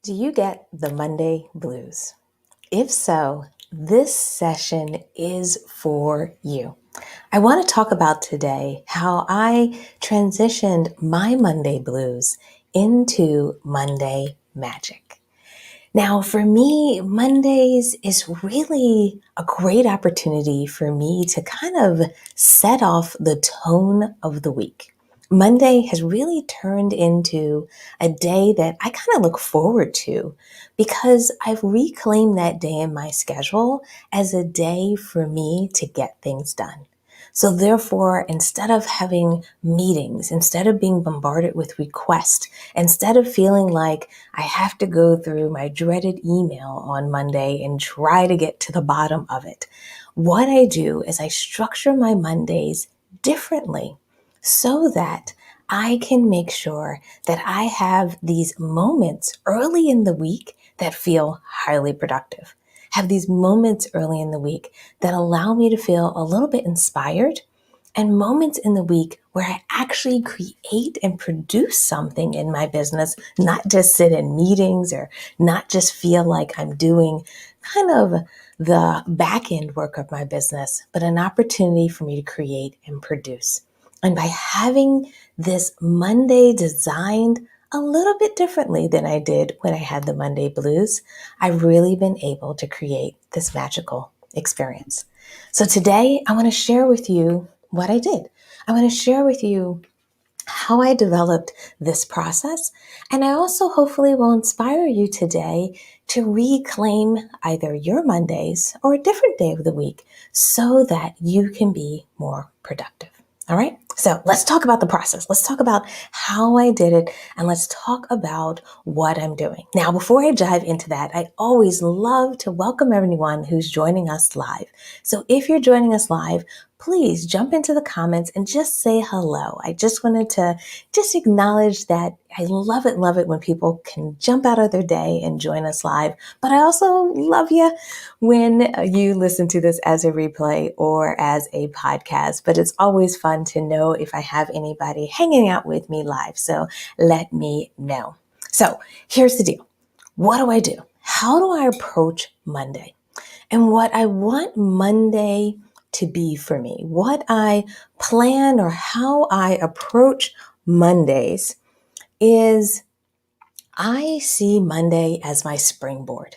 Do you get the Monday blues? If so, this session is for you. I want to talk about today how I transitioned my Monday blues into Monday magic. Now, for me, Mondays is really a great opportunity for me to kind of set off the tone of the week. Monday has really turned into a day that I kind of look forward to because I've reclaimed that day in my schedule as a day for me to get things done. So therefore, instead of having meetings, instead of being bombarded with requests, instead of feeling like I have to go through my dreaded email on Monday and try to get to the bottom of it, what I do is I structure my Mondays differently so that I can make sure that I have these moments early in the week that feel highly productive. Have these moments early in the week that allow me to feel a little bit inspired, and moments in the week where I actually create and produce something in my business, not just sit in meetings or not just feel like I'm doing kind of the back end work of my business, but an opportunity for me to create and produce. And by having this Monday designed a little bit differently than I did when I had the Monday blues, I've really been able to create this magical experience. So today I want to share with you what I did. I want to share with you how I developed this process. And I also hopefully will inspire you today to reclaim either your Mondays or a different day of the week so that you can be more productive. All right. So let's talk about the process. Let's talk about how I did it, and let's talk about what I'm doing. Now, before I dive into that, I always love to welcome everyone who's joining us live. So if you're joining us live, please jump into the comments and just say hello. I just wanted to just acknowledge that I love it when people can jump out of their day and join us live. But I also love you when you listen to this as a replay or as a podcast. But it's always fun to know if I have anybody hanging out with me live. So let me know. So here's the deal. What do I do? How do I approach Monday? And what I want Monday to be for me, what I plan or how I approach Mondays is I see Monday as my springboard.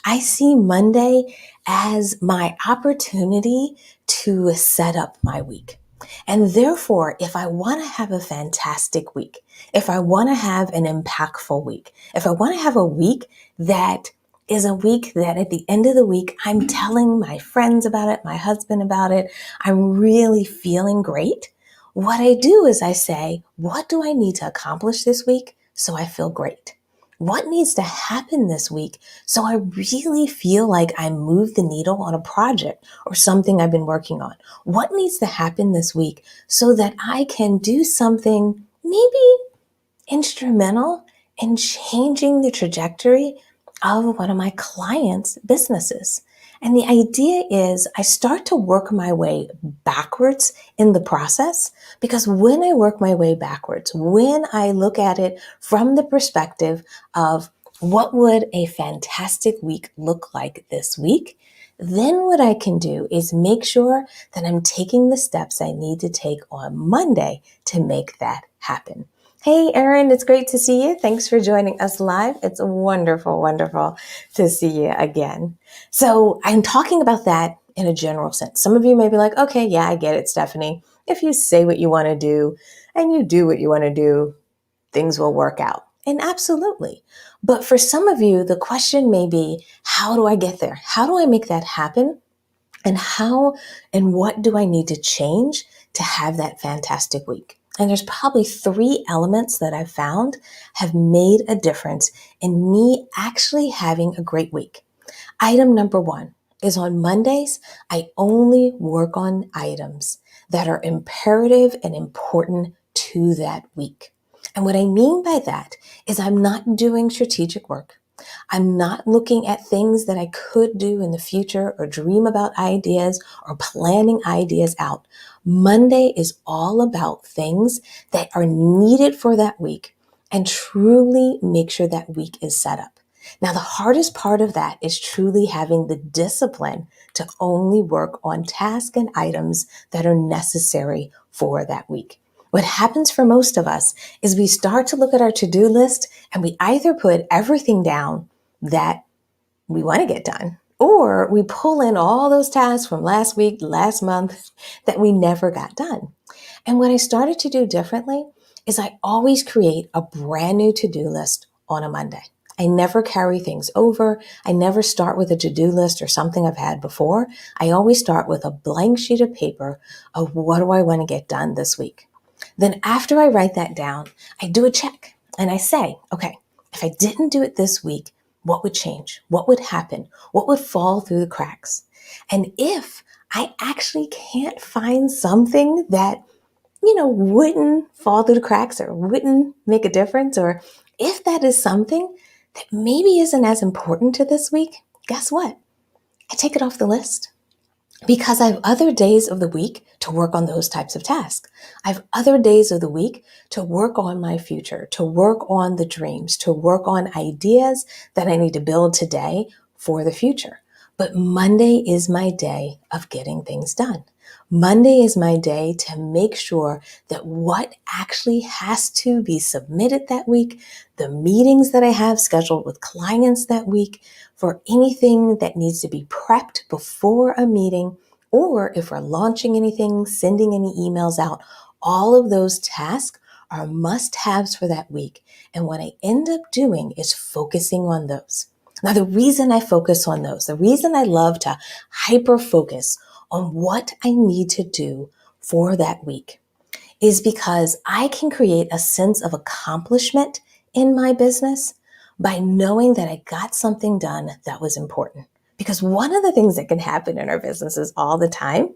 I see Monday as my opportunity to set up my week. And therefore, if I want to have a fantastic week, if I want to have an impactful week, if I want to have a week that is a week that at the end of the week, I'm telling my friends about it, my husband about it, I'm really feeling great. What I do is I say, what do I need to accomplish this week so I feel great? What needs to happen this week so I really feel like I moved the needle on a project or something I've been working on? What needs to happen this week so that I can do something maybe instrumental in changing the trajectory of one of my clients' businesses? And the idea is I start to work my way backwards in the process, because when I work my way backwards, when I look at it from the perspective of what would a fantastic week look like this week, then what I can do is make sure that I'm taking the steps I need to take on Monday to make that happen. Hey, Erin, it's great to see you. Thanks for joining us live. It's wonderful to see you again. So I'm talking about that in a general sense. Some of you may be like, okay, yeah, I get it, Stephanie. If you say what you want to do and you do what you want to do, things will work out. And absolutely. But for some of you, the question may be, how do I get there? How do I make that happen? And how and what do I need to change to have that fantastic week? And there's probably 3 elements that I've found have made a difference in me actually having a great week. Item number 1 is on Mondays, I only work on items that are imperative and important to that week. And what I mean by that is I'm not doing strategic work. I'm not looking at things that I could do in the future or dream about ideas or planning ideas out. Monday is all about things that are needed for that week and truly make sure that week is set up. Now, the hardest part of that is truly having the discipline to only work on tasks and items that are necessary for that week. What happens for most of us is we start to look at our to-do list and we either put everything down that we want to get done, or we pull in all those tasks from last week, last month that we never got done. And what I started to do differently is I always create a brand new to-do list on a Monday. I never carry things over. I never start with a to-do list or something I've had before. I always start with a blank sheet of paper of what do I want to get done this week. Then after I write that down, I do a check and I say, okay, if I didn't do it this week, what would change? What would happen? What would fall through the cracks? And if I actually can't find something that, wouldn't fall through the cracks or wouldn't make a difference, or if that is something that maybe isn't as important to this week, guess what? I take it off the list. Because I have other days of the week to work on those types of tasks. I have other days of the week to work on my future, to work on the dreams, to work on ideas that I need to build today for the future. But Monday is my day of getting things done. Monday is my day to make sure that what actually has to be submitted that week, the meetings that I have scheduled with clients that week, for anything that needs to be prepped before a meeting, or if we're launching anything, sending any emails out, all of those tasks are must-haves for that week. And what I end up doing is focusing on those. Now, the reason I focus on those, the reason I love to hyper focus on what I need to do for that week is because I can create a sense of accomplishment in my business by knowing that I got something done that was important. Because one of the things that can happen in our businesses all the time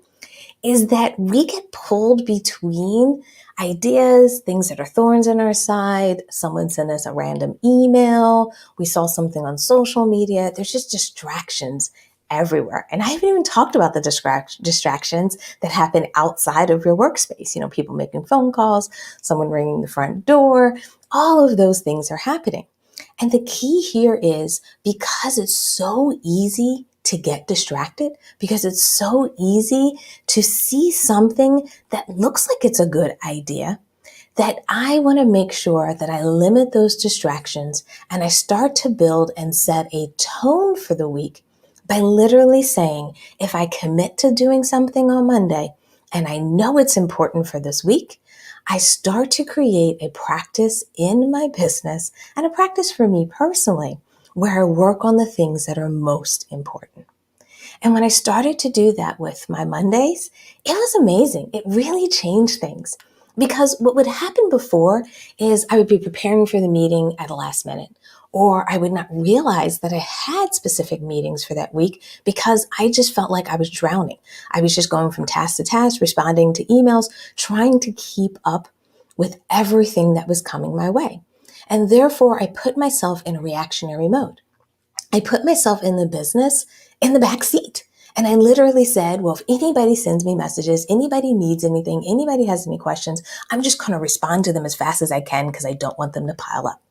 is that we get pulled between ideas, things that are thorns in our side. Someone sent us a random email. We saw something on social media. There's just distractions everywhere. And I haven't even talked about the distractions that happen outside of your workspace. People making phone calls, someone ringing the front door. All of those things are happening. And the key here is because it's so easy to get distracted, because it's so easy to see something that looks like it's a good idea, that I want to make sure that I limit those distractions and I start to build and set a tone for the week by literally saying, if I commit to doing something on Monday and I know it's important for this week, I start to create a practice in my business and a practice for me personally where I work on the things that are most important. And when I started to do that with my Mondays, it was amazing. It really changed things. Because what would happen before is I would be preparing for the meeting at the last minute, or I would not realize that I had specific meetings for that week because I just felt like I was drowning. I was just going from task to task, responding to emails, trying to keep up with everything that was coming my way. And therefore, I put myself in a reactionary mode. I put myself in the business in the back seat. And I literally said, well, if anybody sends me messages, anybody needs anything, anybody has any questions, I'm just going to respond to them as fast as I can because I don't want them to pile up.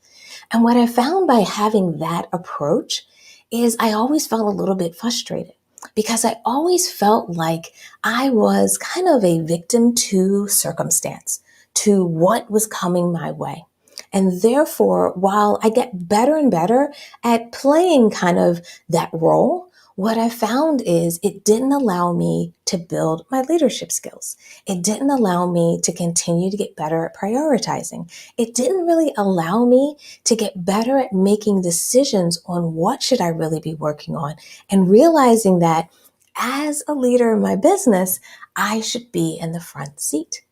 And what I found by having that approach is I always felt a little bit frustrated because I always felt like I was kind of a victim to circumstance, to what was coming my way. And therefore, while I get better and better at playing kind of that role, what I found is it didn't allow me to build my leadership skills. It didn't allow me to continue to get better at prioritizing. It didn't really allow me to get better at making decisions on what should I really be working on and realizing that as a leader in my business, I should be in the front seat.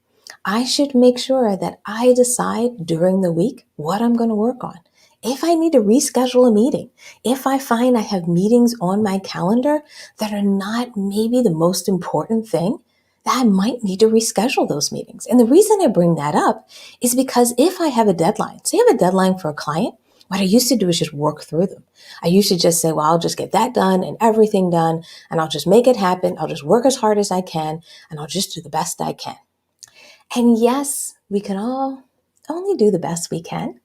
I should make sure that I decide during the week what I'm going to work on. If I need to reschedule a meeting, if I find I have meetings on my calendar that are not maybe the most important thing, that I might need to reschedule those meetings. And the reason I bring that up is because if I have a deadline, say I have a deadline for a client, what I used to do is just work through them. I used to just say, well, I'll just get that done and everything done, and I'll just make it happen. I'll just work as hard as I can, and I'll just do the best I can. And yes, we can all only do the best we can.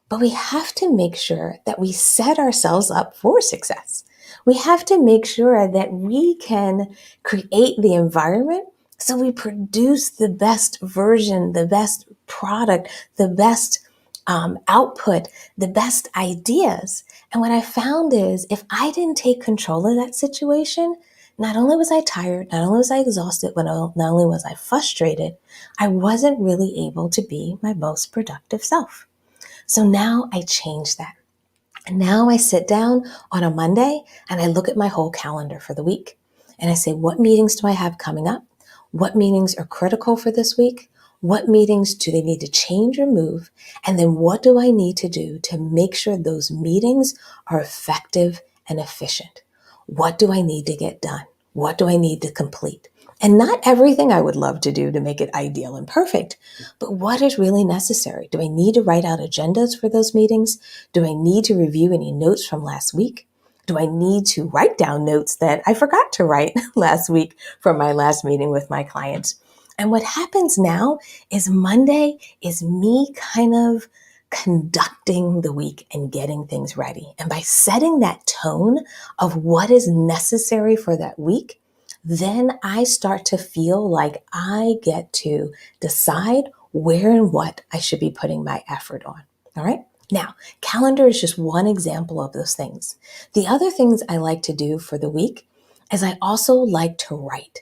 But we have to make sure that we set ourselves up for success. We have to make sure that we can create the environment so we produce the best version, the best product, the best output, the best ideas. And what I found is if I didn't take control of that situation, not only was I tired, not only was I exhausted, but not only was I frustrated, I wasn't really able to be my most productive self. So now I change that. And now I sit down on a Monday and I look at my whole calendar for the week. And I say, what meetings do I have coming up? What meetings are critical for this week? What meetings do they need to change or move? And then what do I need to do to make sure those meetings are effective and efficient? What do I need to get done? What do I need to complete? And not everything I would love to do to make it ideal and perfect, but what is really necessary? Do I need to write out agendas for those meetings? Do I need to review any notes from last week? Do I need to write down notes that I forgot to write last week from my last meeting with my clients? And what happens now is Monday is me kind of conducting the week and getting things ready. And by setting that tone of what is necessary for that week, then I start to feel like I get to decide where and what I should be putting my effort on. All right. Now, calendar is just one example of those things. The other things I like to do for the week is I also like to write.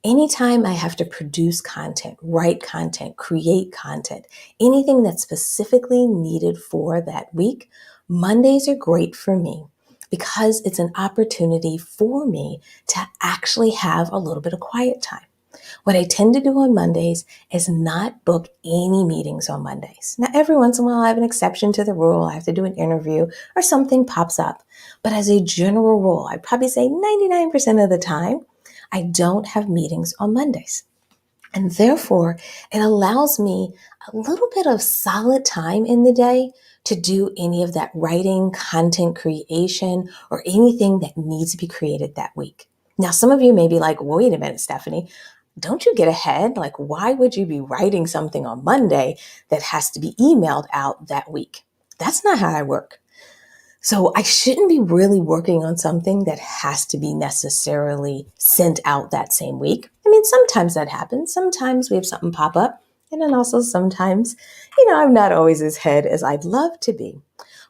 Anytime I have to produce content, write content, create content, anything that's specifically needed for that week, Mondays are great for me because it's an opportunity for me to actually have a little bit of quiet time. What I tend to do on Mondays is not book any meetings on Mondays. Now, every once in a while, I have an exception to the rule. I have to do an interview or something pops up. But as a general rule, I'd probably say 99% of the time, I don't have meetings on Mondays. And therefore, it allows me a little bit of solid time in the day to do any of that writing, content creation, or anything that needs to be created that week. Now, some of you may be like, wait a minute, Stephanie, don't you get ahead? Like, why would you be writing something on Monday that has to be emailed out that week? That's not how I work. So I shouldn't be really working on something that has to be necessarily sent out that same week. I mean, sometimes that happens. Sometimes we have something pop up. And then also sometimes, I'm not always as head as I'd love to be.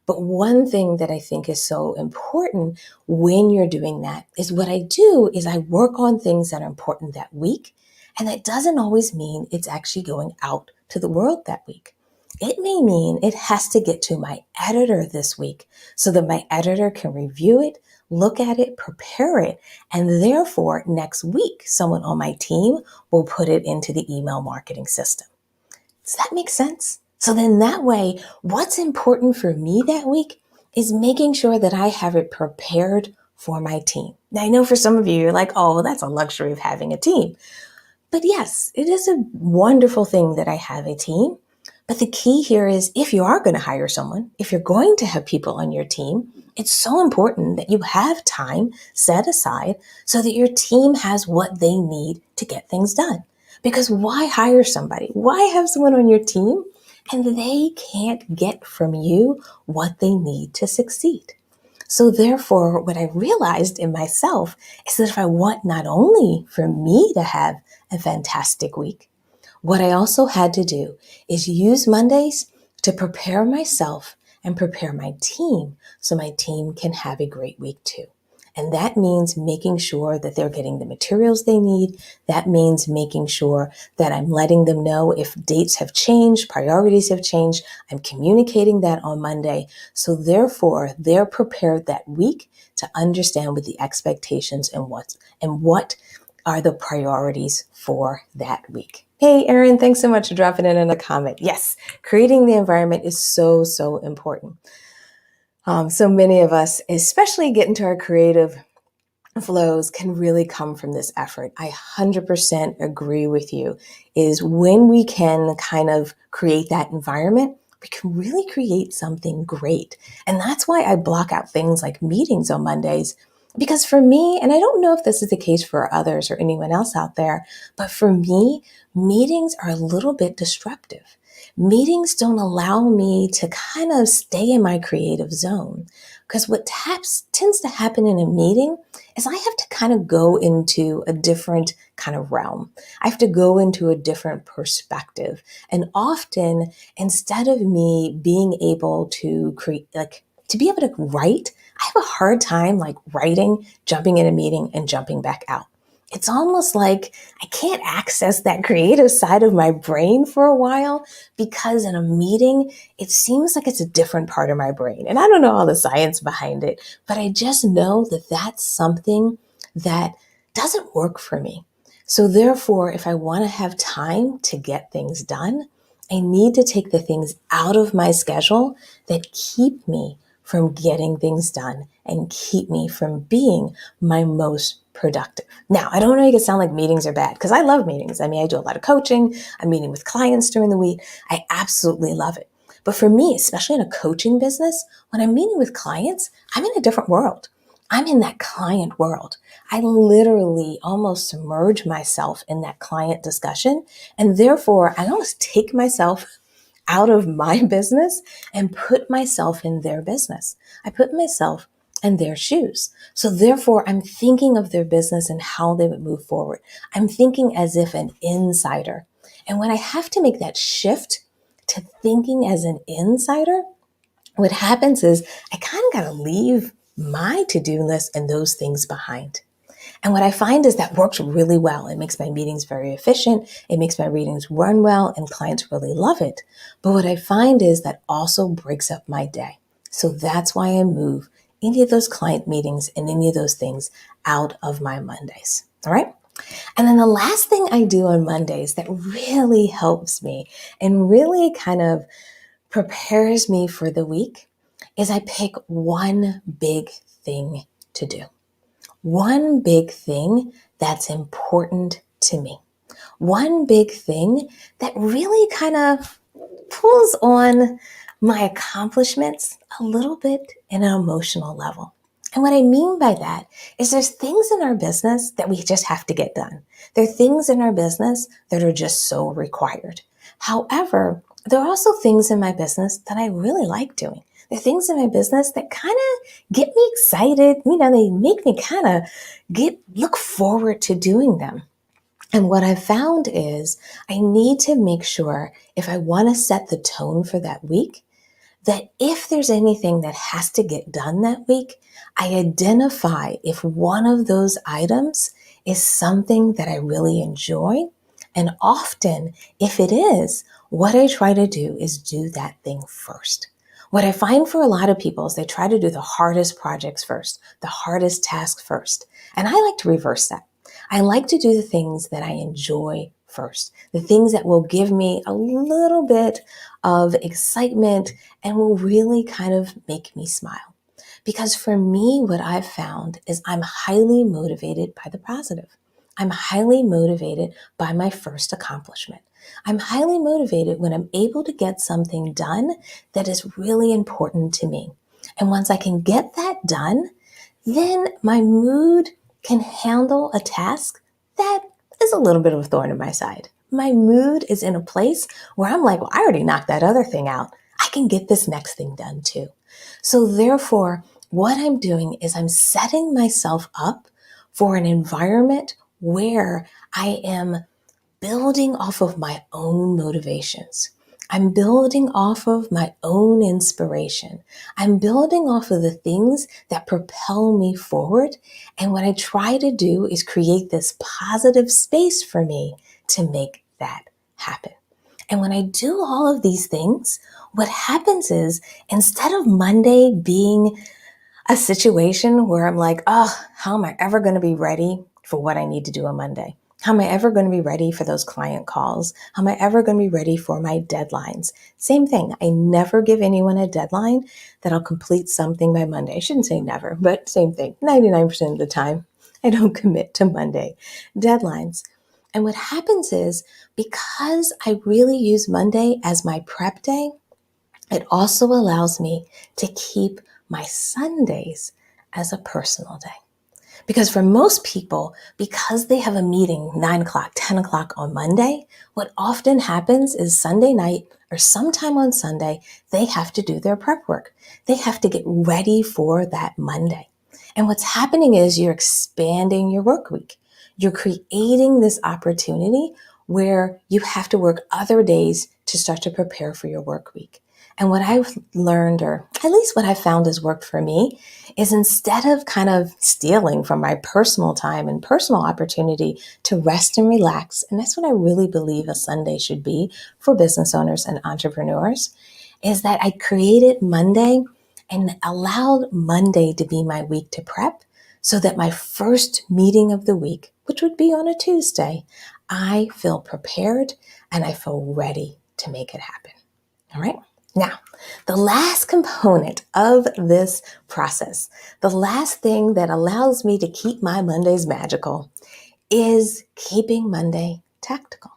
But one thing that I think is so important when you're doing that is what I do is I work on things that are important that week. And that doesn't always mean it's actually going out to the world that week. It may mean it has to get to my editor this week so that my editor can review it, look at it, prepare it, and therefore next week, someone on my team will put it into the email marketing system. Does that make sense? So then that way, what's important for me that week is making sure that I have it prepared for my team. Now, I know for some of you, you're like, oh, well, that's a luxury of having a team. But yes, it is a wonderful thing that I have a team. But the key here is if you are going to hire someone, if you're going to have people on your team, it's so important that you have time set aside so that your team has what they need to get things done. Because why hire somebody? Why have someone on your team and they can't get from you what they need to succeed? So therefore, what I realized in myself is that if I want not only for me to have a fantastic week, what I also had to do is use Mondays to prepare myself and prepare my team so my team can have a great week too. And that means making sure that they're getting the materials they need. That means making sure that I'm letting them know if dates have changed, priorities have changed. I'm communicating that on Monday. So therefore, they're prepared that week to understand what the expectations and what are the priorities for that week. Hey, Erin, thanks so much for dropping in a comment. Yes, creating the environment is so, so important. So many of us, especially get into our creative flows, can really come from this effort. I 100% agree with you, is when we can kind of create that environment, we can really create something great. And that's why I block out things like meetings on Mondays. Because for me, and I don't know if this is the case for others or anyone else out there, but for me, meetings are a little bit disruptive. Meetings don't allow me to kind of stay in my creative zone. Because what tends to happen in a meeting is I have to kind of go into a different kind of realm. I have to go into a different perspective. And often, instead of me being able to create, like to be able to write, I have a hard time like writing, jumping in a meeting and jumping back out. It's almost like I can't access that creative side of my brain for a while because in a meeting, it seems like it's a different part of my brain. And I don't know all the science behind it, but I just know that that's something that doesn't work for me. So therefore, if I want to have time to get things done, I need to take the things out of my schedule that keep me from getting things done and keep me from being my most productive. Now, I don't know, you can sound like meetings are bad because I love meetings. I mean, I do a lot of coaching. I'm meeting with clients during the week. I absolutely love it. But for me, especially in a coaching business, when I'm meeting with clients, I'm in a different world. I'm in that client world. I literally almost submerge myself in that client discussion. And therefore, I almost take myself out of my business and put myself in their business. I put myself in their shoes. So therefore, I'm thinking of their business and how they would move forward. I'm thinking as if an insider. And when I have to make that shift to thinking as an insider, what happens is I kind of got to leave my to-do list and those things behind. And what I find is that works really well. It makes my meetings very efficient. It makes my readings run well and clients really love it. But what I find is that also breaks up my day. So that's why I move any of those client meetings and any of those things out of my Mondays. All right. And then the last thing I do on Mondays that really helps me and really kind of prepares me for the week is I pick one big thing to do. One big thing that's important to me. One big thing that really kind of pulls on my accomplishments a little bit in an emotional level. And what I mean by that is there's things in our business that we just have to get done. There are things in our business that are just so required. However, there are also things in my business that I really like doing. There are things in my business that kind of get me excited. You know, they make me kind of look forward to doing them. And what I've found is I need to make sure if I want to set the tone for that week, that if there's anything that has to get done that week, I identify if one of those items is something that I really enjoy. And often, if it is, what I try to do is do that thing first. What I find for a lot of people is they try to do the hardest projects first, the hardest tasks first. And I like to reverse that. I like to do the things that I enjoy first, the things that will give me a little bit of excitement and will really kind of make me smile. Because for me, what I've found is I'm highly motivated by the positive. I'm highly motivated by my first accomplishment. I'm highly motivated when I'm able to get something done that is really important to me. And once I can get that done, then my mood can handle a task that is a little bit of a thorn in my side. My mood is in a place where I'm like, well, I already knocked that other thing out. I can get this next thing done too. So therefore, what I'm doing is I'm setting myself up for an environment where I am building off of my own motivations. I'm building off of my own inspiration. I'm building off of the things that propel me forward. And what I try to do is create this positive space for me to make that happen. And when I do all of these things, what happens is instead of Monday being a situation where I'm like, oh, how am I ever going to be ready for what I need to do on Monday? How am I ever going to be ready for those client calls? How am I ever going to be ready for my deadlines? Same thing. I never give anyone a deadline that I'll complete something by Monday. I shouldn't say never, but same thing. 99% of the time, I don't commit to Monday deadlines. And what happens is because I really use Monday as my prep day, it also allows me to keep my Sundays as a personal day. Because for most people, because they have a meeting 9 o'clock, 10 o'clock on Monday, what often happens is Sunday night or sometime on Sunday, they have to do their prep work. They have to get ready for that Monday. And what's happening is you're expanding your work week. You're creating this opportunity where you have to work other days to start to prepare for your work week. And what I've learned, or at least what I found has worked for me, is instead of kind of stealing from my personal time and personal opportunity to rest and relax, and that's what I really believe a Sunday should be for business owners and entrepreneurs, is that I created Monday and allowed Monday to be my week to prep so that my first meeting of the week, which would be on a Tuesday, I feel prepared and I feel ready to make it happen. All right. Now, the last component of this process, the last thing that allows me to keep my Mondays magical, is keeping Monday tactical.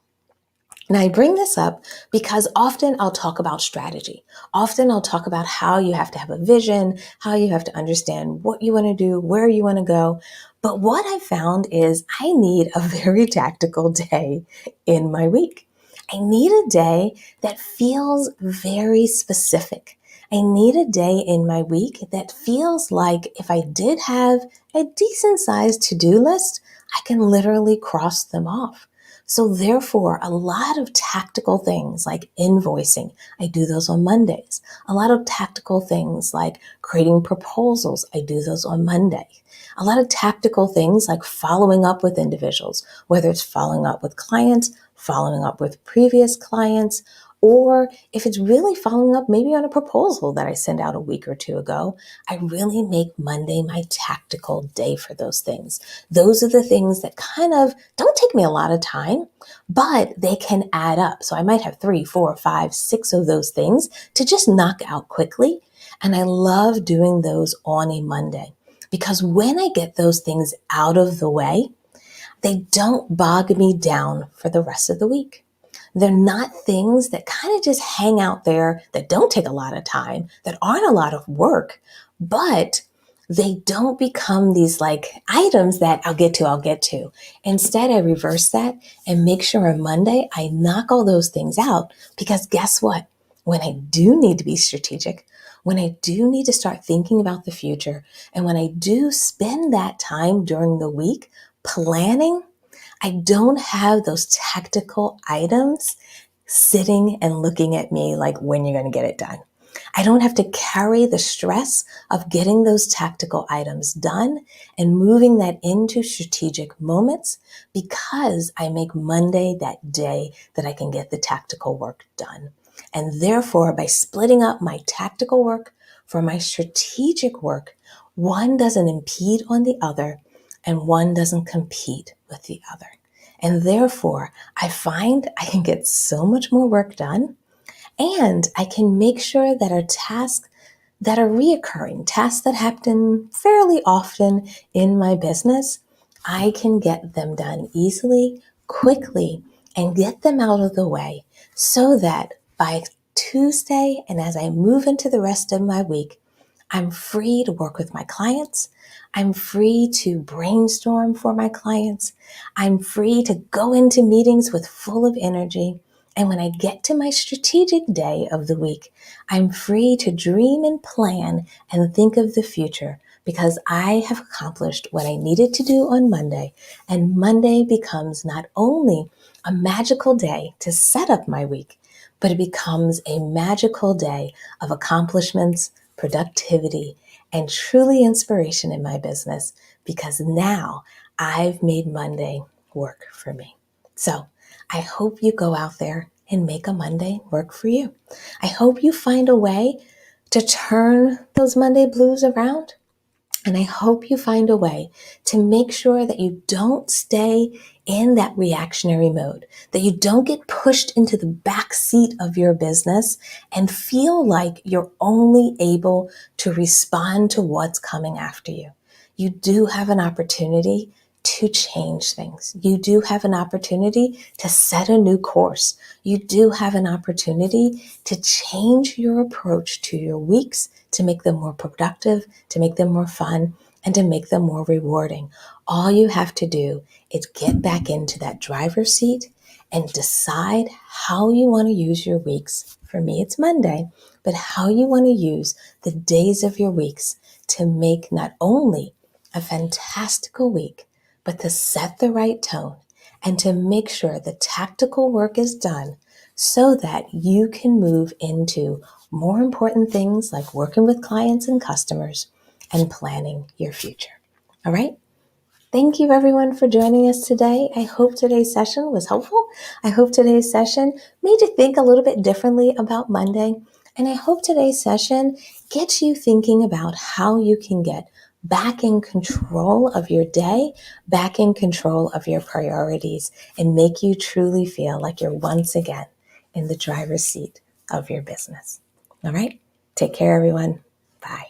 And I bring this up because often I'll talk about strategy. Often I'll talk about how you have to have a vision, how you have to understand what you want to do, where you want to go. But what I found is I need a very tactical day in my week. I need a day that feels very specific. I need a day in my week that feels like if I did have a decent sized to-do list, I can literally cross them off. So therefore, a lot of tactical things like invoicing, I do those on Mondays. A lot of tactical things like creating proposals, I do those on Monday. A lot of tactical things like following up with individuals, whether it's following up with clients, following up with previous clients, or if it's really following up maybe on a proposal that I sent out a week or two ago, I really make Monday my tactical day for those things. Those are the things that kind of don't take me a lot of time, but they can add up. So I might have 3, 4, 5, 6 of those things to just knock out quickly. And I love doing those on a Monday because when I get those things out of the way, they don't bog me down for the rest of the week. They're not things that kind of just hang out there that don't take a lot of time, that aren't a lot of work, but they don't become these like items that I'll get to. Instead, I reverse that and make sure on Monday I knock all those things out because guess what? When I do need to be strategic, when I do need to start thinking about the future, and when I do spend that time during the week planning, I don't have those tactical items sitting and looking at me like when you're going to get it done. I don't have to carry the stress of getting those tactical items done and moving that into strategic moments because I make Monday that day that I can get the tactical work done. And therefore, by splitting up my tactical work from my strategic work, one doesn't impede on the other and one doesn't compete with the other. And therefore, I find I can get so much more work done and I can make sure that our tasks that are reoccurring, tasks that happen fairly often in my business, I can get them done easily, quickly, and get them out of the way so that by Tuesday and as I move into the rest of my week, I'm free to work with my clients. I'm free to brainstorm for my clients. I'm free to go into meetings with full of energy. And when I get to my strategic day of the week, I'm free to dream and plan and think of the future because I have accomplished what I needed to do on Monday. And Monday becomes not only a magical day to set up my week, but it becomes a magical day of accomplishments, productivity, and truly inspiration in my business because now I've made Monday work for me. So I hope you go out there and make a Monday work for you. I hope you find a way to turn those Monday blues around. And I hope you find a way to make sure that you don't stay in that reactionary mode, that you don't get pushed into the back seat of your business and feel like you're only able to respond to what's coming after you. You do have an opportunity to change things. You do have an opportunity to set a new course. You do have an opportunity to change your approach to your weeks, to make them more productive, to make them more fun, and to make them more rewarding. All you have to do is get back into that driver's seat and decide how you want to use your weeks. For me, it's Monday, but how you want to use the days of your weeks to make not only a fantastical week, but to set the right tone and to make sure the tactical work is done so that you can move into more important things like working with clients and customers and planning your future. All right? Thank you everyone for joining us today. I hope today's session was helpful. I hope today's session made you think a little bit differently about Monday. And I hope today's session gets you thinking about how you can get back in control of your day, back in control of your priorities, and make you truly feel like you're once again in the driver's seat of your business. All right? Take care, everyone. Bye.